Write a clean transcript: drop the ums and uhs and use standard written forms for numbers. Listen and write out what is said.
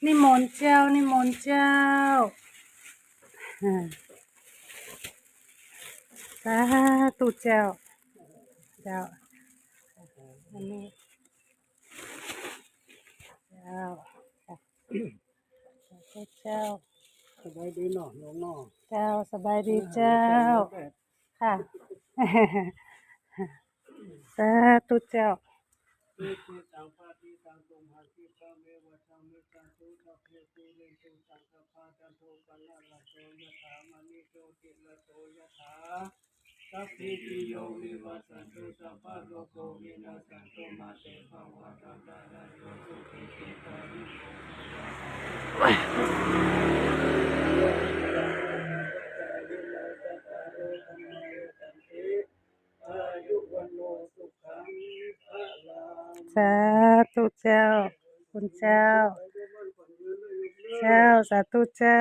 นิมนต์เจ้านิมนต์เจ้าสาธุเจ้าเจ้าอันนี้เจ้าเจ้าสบายดีเนาะน้องเนาะเจ้าสบายดีเจ้าค่ะสาธุเจ้าที่ต่างพาที่ต่างตรงหาที่พระเมวะธรรมิจันทุทัพเพตุเรนตุสังกปาจันโทปนะละโสยถามณิโชติละโสยถาสัพพิติโยวิวัสสันตุสัพพะโลกโควินาศสันตุมาเตภวัตตาลายโยสุขิติกายุโกอายุวันโนสุขังพลังสาธุเจ้าคุณเจ้าเจ้าสาธุเจ้า